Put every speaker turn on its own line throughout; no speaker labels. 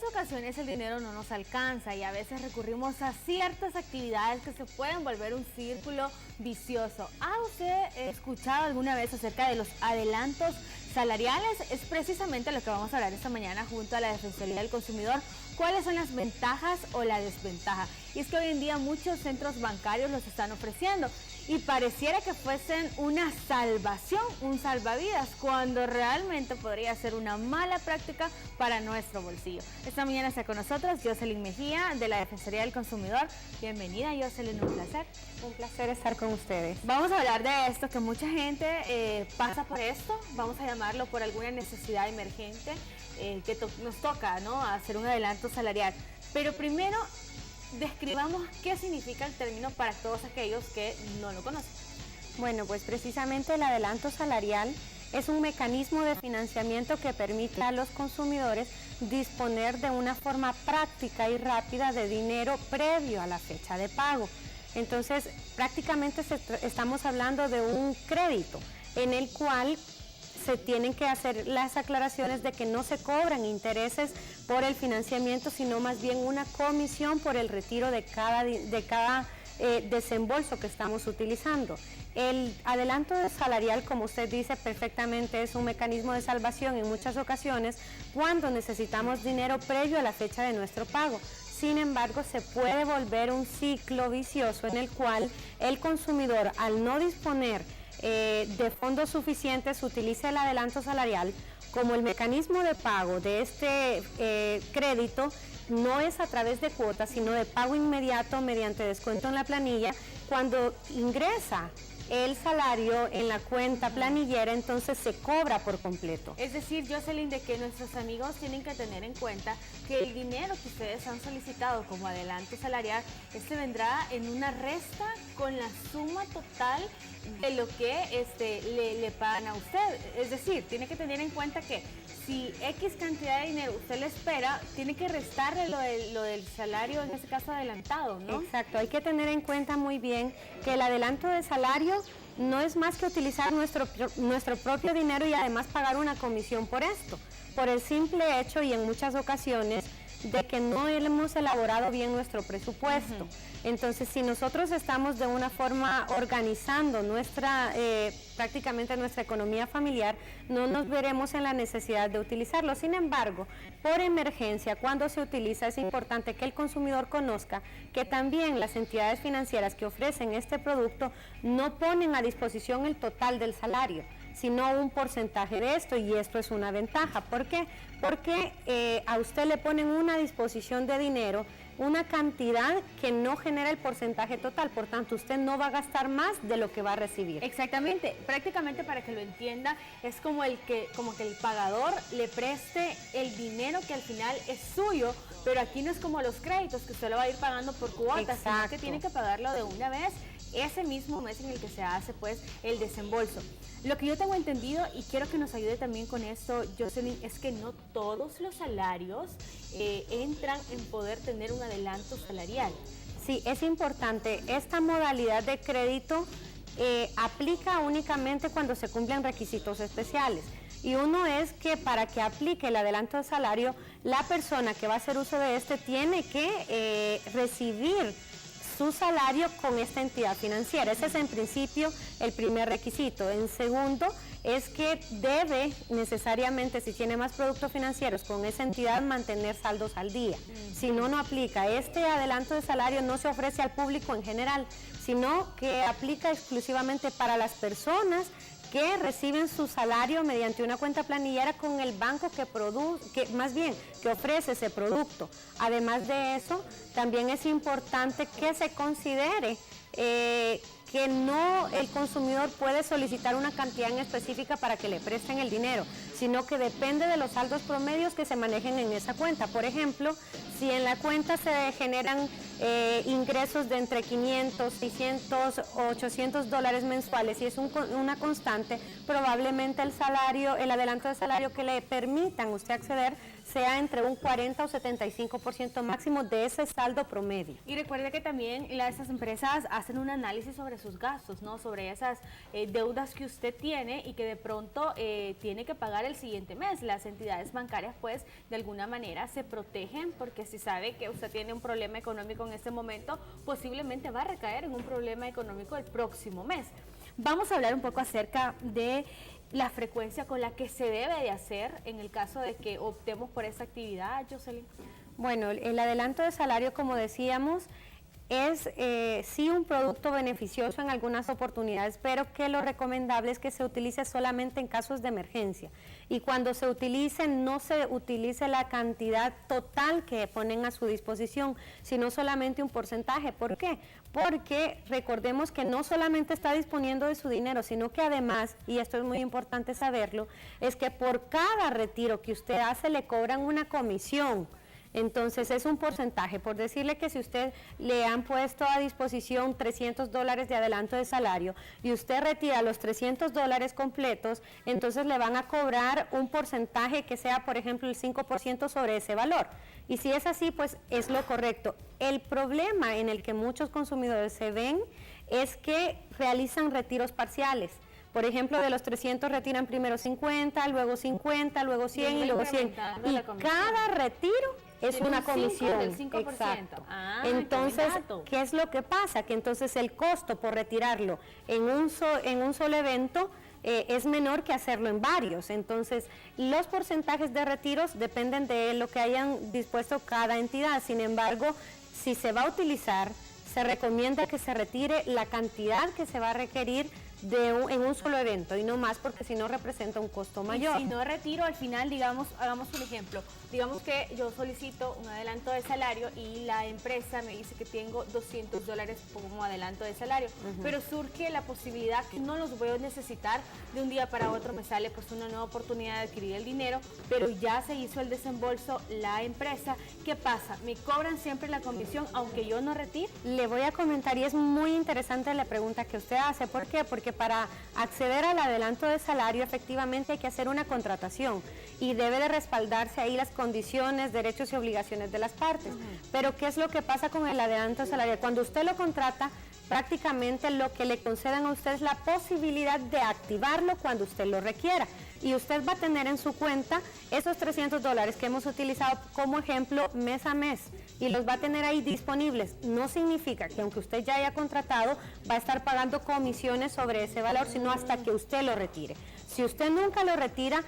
ocasiones el dinero no nos alcanza y a veces recurrimos a ciertas actividades que se pueden volver un círculo vicioso. ¿Ha usted escuchado alguna vez acerca de los adelantos salariales? Es precisamente lo que vamos a hablar esta mañana junto a la Defensoría del Consumidor. ¿Cuáles son las ventajas o la desventaja? Y es que hoy en día muchos centros bancarios los están ofreciendo y pareciera que fuesen una salvación, un salvavidas, cuando realmente podría ser una mala práctica para nuestro bolsillo. Esta mañana está con nosotros Jocelyn Mejía de la Defensoría del Consumidor. Bienvenida, Jocelyn, un placer.
Un placer estar con ustedes.
Vamos a hablar de esto, que mucha gente pasa por esto, vamos a llamarlo por alguna necesidad emergente que nos toca, ¿no?, hacer un adelanto salarial. Pero primero, describamos qué significa el término para todos aquellos que no lo conocen.
Bueno, pues precisamente el adelanto salarial es un mecanismo de financiamiento que permite a los consumidores disponer de una forma práctica y rápida de dinero previo a la fecha de pago. Entonces, prácticamente estamos hablando de un crédito en el cual se tienen que hacer las aclaraciones de que no se cobran intereses por el financiamiento, sino más bien una comisión por el retiro de cada desembolso que estamos utilizando. El adelanto salarial, como usted dice perfectamente, es un mecanismo de salvación en muchas ocasiones cuando necesitamos dinero previo a la fecha de nuestro pago. Sin embargo, se puede volver un ciclo vicioso en el cual el consumidor, al no disponer de fondos suficientes, utiliza el adelanto salarial como el mecanismo de pago de este crédito. No es a través de cuotas, sino de pago inmediato mediante descuento en la planilla. Cuando ingresa el salario en la cuenta planillera, entonces se cobra por completo.
Es decir, Jocelyn, de que nuestros amigos tienen que tener en cuenta que el dinero que ustedes han solicitado como adelanto salarial, este vendrá en una resta con la suma total de lo que le pagan a usted. Es decir, tiene que tener en cuenta que si X cantidad de dinero usted le espera, tiene que restarle lo del salario, en este caso adelantado, ¿no?
Exacto, hay que tener en cuenta muy bien que el adelanto de salario no es más que utilizar nuestro propio dinero y además pagar una comisión por esto, por el simple hecho y en muchas ocasiones de que no hemos elaborado bien nuestro presupuesto. Entonces, si nosotros estamos de una forma organizando prácticamente nuestra economía familiar, no nos veremos en la necesidad de utilizarlo. Sin embargo, por emergencia, cuando se utiliza, es importante que el consumidor conozca que también las entidades financieras que ofrecen este producto no ponen a disposición el total del salario, sino un porcentaje de esto, y esto es una ventaja. ¿Por qué? Porque a usted le ponen una disposición de dinero, una cantidad que no genera el porcentaje total, por tanto usted no va a gastar más de lo que va a recibir.
Exactamente, prácticamente para que lo entienda, es como que el pagador le preste el dinero que al final es suyo, pero aquí no es como los créditos que usted lo va a ir pagando por cuotas, sino que tiene que pagarlo de una vez ese mismo mes en el que se hace pues el desembolso. Lo que yo tengo entendido, y quiero que nos ayude también con esto, Jocelyn, es que no todos los salarios entran en poder tener un adelanto salarial.
Sí, es importante. Esta modalidad de crédito aplica únicamente cuando se cumplen requisitos especiales. Y uno es que para que aplique el adelanto de salario, la persona que va a hacer uso de este tiene que recibir su salario con esta entidad financiera. Ese es en principio el primer requisito. En segundo, es que debe necesariamente, si tiene más productos financieros con esa entidad, mantener saldos al día. Si no, no aplica. Este adelanto de salario no se ofrece al público en general, sino que aplica exclusivamente para las personas que reciben su salario mediante una cuenta planillera con el banco que ofrece ese producto. Además de eso, también es importante que se considere que no el consumidor puede solicitar una cantidad en específica para que le presten el dinero, sino que depende de los saldos promedios que se manejen en esa cuenta. Por ejemplo, si en la cuenta se generan ingresos de entre 500, 600, 800 dólares mensuales y es una constante, probablemente el adelanto de salario que le permitan usted acceder sea entre un 40 o 75% máximo de ese saldo promedio.
Y recuerde que también esas empresas hacen un análisis sobre sus gastos, ¿no? Sobre esas deudas que usted tiene y que de pronto tiene que pagar el siguiente mes. Las entidades bancarias, pues, de alguna manera se protegen porque si sabe que usted tiene un problema económico en este momento, posiblemente va a recaer en un problema económico el próximo mes. Vamos a hablar un poco acerca de la frecuencia con la que se debe de hacer en el caso de que optemos por esta actividad, Jocelyn.
Bueno, el adelanto de salario, como decíamos, es sí un producto beneficioso en algunas oportunidades, pero que lo recomendable es que se utilice solamente en casos de emergencia. Y cuando se utilice, no se utilice la cantidad total que ponen a su disposición, sino solamente un porcentaje. ¿Por qué? Porque recordemos que no solamente está disponiendo de su dinero, sino que además, y esto es muy importante saberlo, es que por cada retiro que usted hace le cobran una comisión. Entonces es un porcentaje, por decirle que si usted le han puesto a disposición 300 dólares de adelanto de salario y usted retira los 300 dólares completos, entonces le van a cobrar un porcentaje que sea, por ejemplo, el 5% sobre ese valor. Y si es así, pues es lo correcto. El problema en el que muchos consumidores se ven es que realizan retiros parciales. Por ejemplo, de los 300 retiran primero 50, luego 50, luego 100 y luego 100. Y cada retiro es una comisión.
Del 5%.
Exacto.
Ah,
entonces, ¿qué es lo que pasa? Que entonces el costo por retirarlo en un solo evento es menor que hacerlo en varios. Entonces, los porcentajes de retiros dependen de lo que hayan dispuesto cada entidad. Sin embargo, si se va a utilizar, se recomienda que se retire la cantidad que se va a requerir en un solo evento y no más, porque si no representa un costo mayor.
Y si no retiro, al final, digamos, hagamos un ejemplo, digamos que yo solicito un adelanto de salario y la empresa me dice que tengo 200 dólares como adelanto de salario, pero surge la posibilidad que no los voy a necesitar de un día para otro, me sale pues una nueva oportunidad de adquirir el dinero, pero ya se hizo el desembolso la empresa. ¿Qué pasa? ¿Me cobran siempre la comisión aunque yo no retire?
Le voy a comentar, y es muy interesante la pregunta que usted hace. ¿Por qué? Porque para acceder al adelanto de salario efectivamente hay que hacer una contratación y debe de respaldarse ahí las condiciones, derechos y obligaciones de las partes. Pero ¿qué es lo que pasa con el adelanto de salario? Cuando usted lo contrata, prácticamente lo que le concedan a usted es la posibilidad de activarlo cuando usted lo requiera. Y usted va a tener en su cuenta esos 300 dólares que hemos utilizado como ejemplo mes a mes y los va a tener ahí disponibles. No significa que aunque usted ya haya contratado va a estar pagando comisiones sobre ese valor, sino hasta que usted lo retire. Si usted nunca lo retira,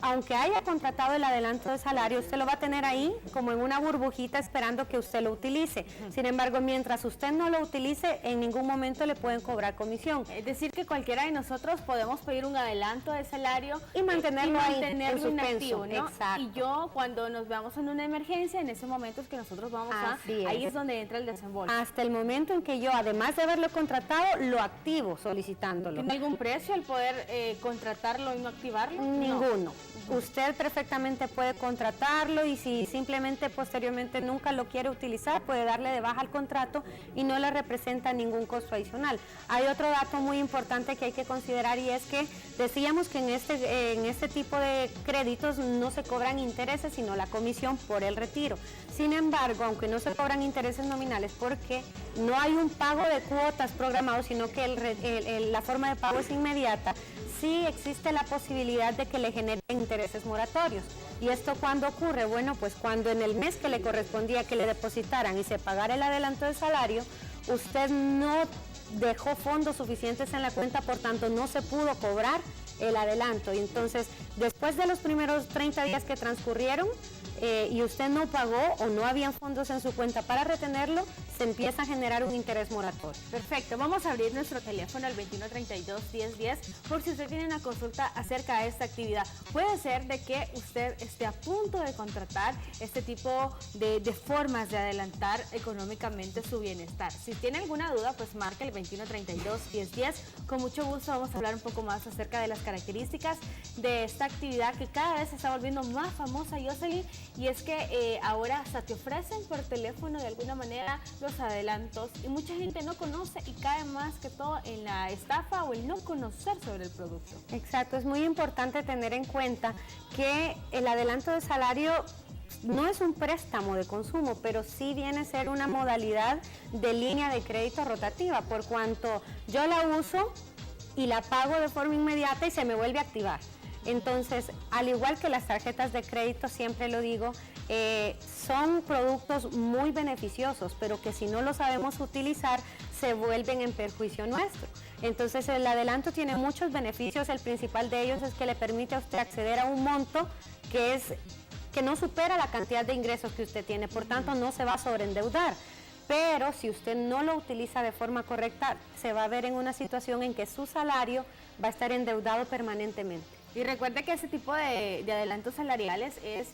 aunque haya contratado el adelanto de salario, usted lo va a tener ahí como en una burbujita esperando que usted lo utilice. Sin embargo, mientras usted no lo utilice, en ningún momento le pueden cobrar comisión.
Es decir, que cualquiera de nosotros podemos pedir un adelanto de salario
y mantenerlo ahí en suspenso,
inactivo, ¿no?
Exacto.
Y yo, cuando nos veamos en una emergencia, en ese momento es que nosotros vamos ahí es donde entra el desembolso.
Hasta el momento en que yo, además de haberlo contratado, lo activo solicitándolo.
¿Tiene algún precio el poder contratarlo y no activarlo?
Ninguno. Usted perfectamente puede contratarlo y si simplemente posteriormente nunca lo quiere utilizar, puede darle de baja al contrato y no le representa ningún costo adicional. Hay otro dato muy importante que hay que considerar y es que decíamos que en este tipo de créditos no se cobran intereses, sino la comisión por el retiro. Sin embargo, aunque no se cobran intereses nominales porque no hay un pago de cuotas programado, sino que la forma de pago es inmediata, sí existe la posibilidad de que le generen intereses moratorios. ¿Y esto cuándo ocurre? Bueno, pues cuando en el mes que le correspondía que le depositaran y se pagara el adelanto de salario, usted no dejó fondos suficientes en la cuenta, por tanto no se pudo cobrar el adelanto. Y entonces, después de los primeros 30 días que transcurrieron, y usted no pagó o no habían fondos en su cuenta para retenerlo, se empieza a generar un interés moratorio.
Perfecto, vamos a abrir nuestro teléfono al 2132-1010 por si usted tiene una consulta acerca de esta actividad. Puede ser de que usted esté a punto de contratar este tipo de formas de adelantar económicamente su bienestar. Si tiene alguna duda, pues marque el 2132-1010. Con mucho gusto vamos a hablar un poco más acerca de las características de esta actividad que cada vez se está volviendo más famosa, Jocelyn. Y es que ahora hasta te ofrecen por teléfono de alguna manera los los adelantos y mucha gente no conoce y cae más que todo en la estafa o el no conocer sobre el producto.
Exacto, es muy importante tener en cuenta que el adelanto de salario no es un préstamo de consumo, pero sí viene a ser una modalidad de línea de crédito rotativa, por cuanto yo la uso y la pago de forma inmediata y se me vuelve a activar. Entonces, al igual que las tarjetas de crédito, siempre lo digo, son productos muy beneficiosos, pero que si no los sabemos utilizar, se vuelven en perjuicio nuestro. Entonces, el adelanto tiene muchos beneficios, el principal de ellos es que le permite a usted acceder a un monto que no supera la cantidad de ingresos que usted tiene, por tanto no se va a sobreendeudar. Pero si usted no lo utiliza de forma correcta, se va a ver en una situación en que su salario va a estar endeudado permanentemente.
Y recuerde que ese tipo de adelantos salariales es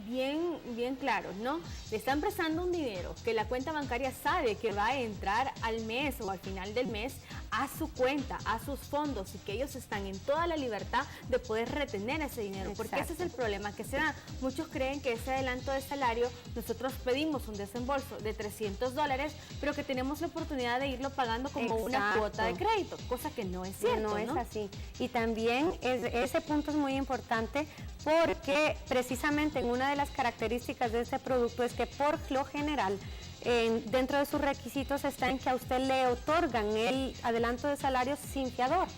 bien claro, ¿no? Le están prestando un dinero que la cuenta bancaria sabe que va a entrar al mes o al final del mes a su cuenta, a sus fondos, y que ellos están en toda la libertad de poder retener ese dinero. Exacto. Porque ese es el problema que se da. Muchos creen que ese adelanto de salario, nosotros pedimos un desembolso de $300, pero que tenemos la oportunidad de irlo pagando como Exacto. una cuota de crédito, cosa que no es cierto,
no es así. Y también ese punto es muy importante porque precisamente en una de las características de este producto es que por lo general dentro de sus requisitos está en que a usted le otorgan el adelanto de salario sin fiador,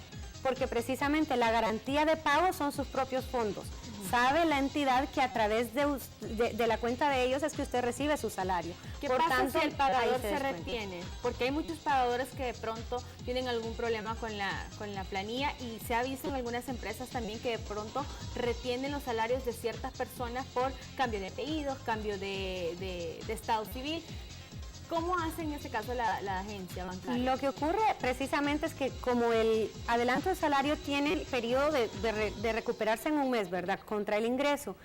porque precisamente la garantía de pago son sus propios fondos. Sabe la entidad que a través de la cuenta de ellos es que usted recibe su salario.
¿Qué pasa si el pagador se retiene? Porque hay muchos pagadores que de pronto tienen algún problema con la planilla, y se ha visto en algunas empresas también que de pronto retienen los salarios de ciertas personas por cambio de apellidos, cambio de estado civil. ¿Cómo hace en este caso la agencia bancaria?
Lo que ocurre precisamente es que como el adelanto de salario tiene el periodo de recuperarse en un mes, ¿verdad?, contra el ingreso.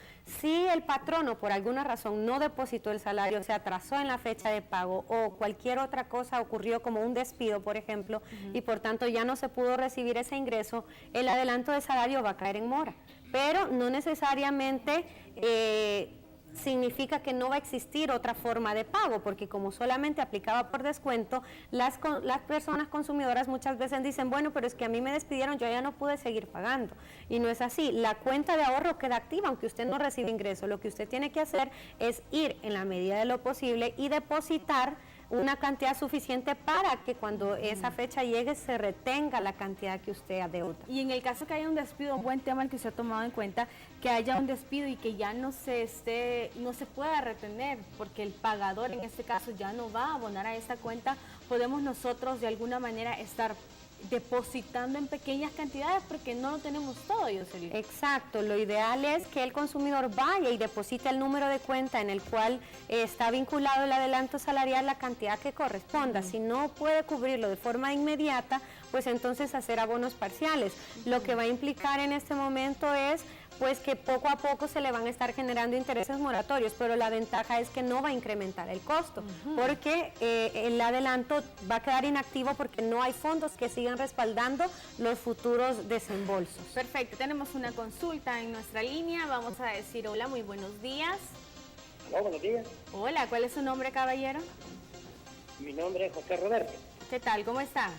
Si el patrono por alguna razón no depositó el salario, se atrasó en la fecha de pago o cualquier otra cosa ocurrió como un despido, por ejemplo, y por tanto ya no se pudo recibir ese ingreso, el adelanto de salario va a caer en mora. Pero no necesariamente significa que no va a existir otra forma de pago, porque como solamente aplicaba por descuento, las personas consumidoras muchas veces dicen, bueno, pero es que a mí me despidieron, yo ya no pude seguir pagando. Y no es así, la cuenta de ahorro queda activa, aunque usted no recibe ingreso. Lo que usted tiene que hacer es ir en la medida de lo posible y depositar una cantidad suficiente para que cuando esa fecha llegue se retenga la cantidad que usted adeuda.
Y en el caso que haya un despido, un buen tema el que usted ha tomado en cuenta, que haya un despido y que ya no se pueda retener, porque el pagador en este caso ya no va a abonar a esta cuenta, podemos nosotros de alguna manera estar depositando en pequeñas cantidades porque no lo tenemos todo, Yoselyn.
Exacto, lo ideal es que el consumidor vaya y deposite el número de cuenta en el cual está vinculado el adelanto salarial, la cantidad que corresponda. Si no puede cubrirlo de forma inmediata, pues entonces hacer abonos parciales. Lo que va a implicar en este momento es pues que poco a poco se le van a estar generando intereses moratorios, pero la ventaja es que no va a incrementar el costo, porque el adelanto va a quedar inactivo porque no hay fondos que sigan respaldando los futuros desembolsos.
Perfecto, tenemos una consulta en nuestra línea, vamos a decir hola, muy buenos días.
Hola, buenos días.
Hola, ¿cuál es su nombre, caballero?
Mi nombre es José Roberto.
¿Qué tal? ¿Cómo está?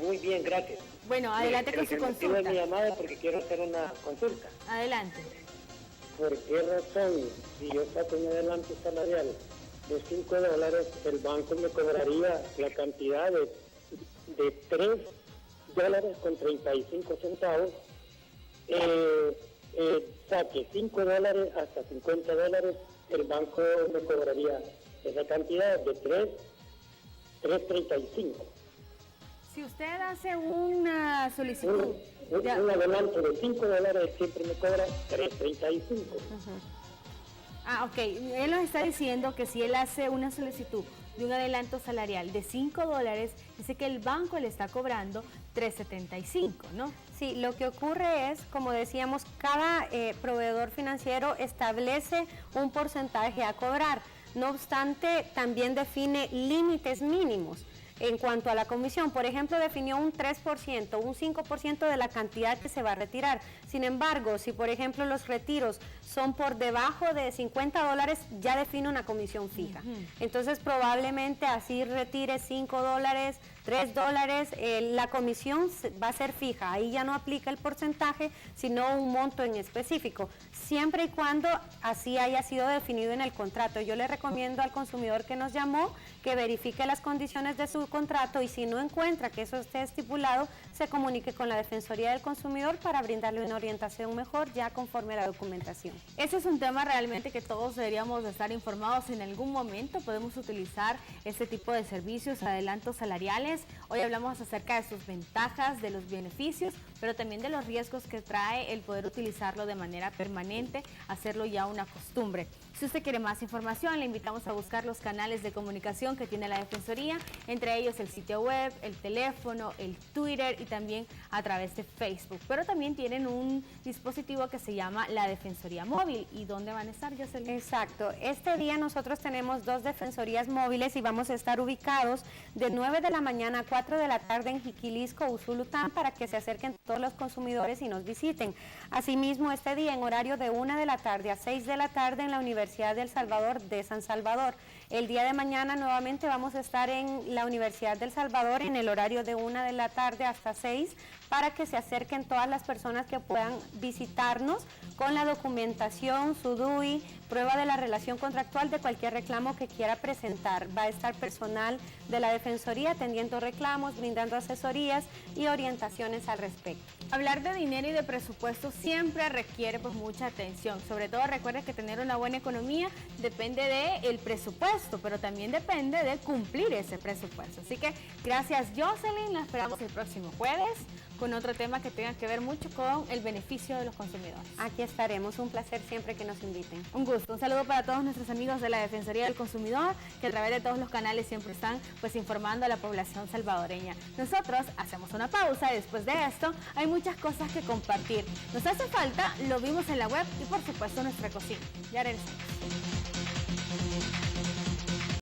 Muy bien, gracias.
Bueno, adelante con su consulta.
Mi llamada es porque quiero hacer una consulta.
Adelante.
¿Por qué razón, si yo saco un adelanto salarial de $5, el banco me cobraría la cantidad de $3.35? Saque $5 hasta $50, el banco me cobraría esa cantidad de $3.35.
Si usted hace una solicitud...
Un adelanto de $5 siempre me cobra $3.35.
Ah, ok. Él nos está diciendo que si él hace una solicitud de un adelanto salarial de $5, dice que el banco le está cobrando $3.75, ¿no?
Sí, lo que ocurre es, como decíamos, cada proveedor financiero establece un porcentaje a cobrar. No obstante, también define límites mínimos. en cuanto a la comisión. Por ejemplo, definió un 3%, un 5% de la cantidad que se va a retirar. Sin embargo, si por ejemplo los retiros son por debajo de $50, ya define una comisión fija. Entonces probablemente así retire $5, $3, la comisión va a ser fija. Ahí ya no aplica el porcentaje, sino un monto en específico, siempre y cuando así haya sido definido en el contrato. Yo le recomiendo al consumidor que nos llamó que verifique las condiciones de su contrato y si no encuentra que eso esté estipulado, se comunique con la Defensoría del Consumidor para brindarle una orientación mejor ya conforme a la documentación.
Ese es un tema realmente que todos deberíamos de estar informados. En algún momento podemos utilizar este tipo de servicios, adelantos salariales. Hoy hablamos acerca de sus ventajas, de los beneficios, pero también de los riesgos que trae el poder utilizarlo de manera permanente, hacerlo ya una costumbre. Si usted quiere más información, le invitamos a buscar los canales de comunicación que tiene la Defensoría, entre ellos el sitio web, el teléfono, el Twitter y también a través de Facebook. Pero también tienen un dispositivo que se llama la Defensoría Móvil. ¿Y dónde van a estar, Jocelyn?
Exacto. Este día nosotros tenemos 2 defensorías móviles y vamos a estar ubicados de 9 de la mañana a 4 de la tarde en Jiquilisco, Usulután, para que se acerquen todos los consumidores y nos visiten. Asimismo, este día en horario de 1 de la tarde a 6 de la tarde en la Universidad del Salvador de San Salvador. El día de mañana nuevamente vamos a estar en la Universidad del Salvador en el horario de 1 de la tarde hasta 6 para que se acerquen todas las personas que puedan visitarnos con la documentación, su DUI, prueba de la relación contractual de cualquier reclamo que quiera presentar. Va a estar personal de la Defensoría atendiendo reclamos, brindando asesorías y orientaciones al respecto.
Hablar de dinero y de presupuesto siempre requiere pues mucha atención. Sobre todo recuerde que tener una buena economía depende del presupuesto, pero también depende de cumplir ese presupuesto. Así que gracias, Jocelyn. La esperamos el próximo jueves con otro tema que tenga que ver mucho con el beneficio de los consumidores.
Aquí estaremos, un placer siempre que nos inviten.
Un gusto, un saludo para todos nuestros amigos de la Defensoría del Consumidor, que a través de todos los canales siempre están pues informando a la población salvadoreña. Nosotros hacemos una pausa y después de esto hay muchas cosas que compartir. Nos hace falta, lo vimos en la web y por supuesto nuestra cocina. Ya regresamos.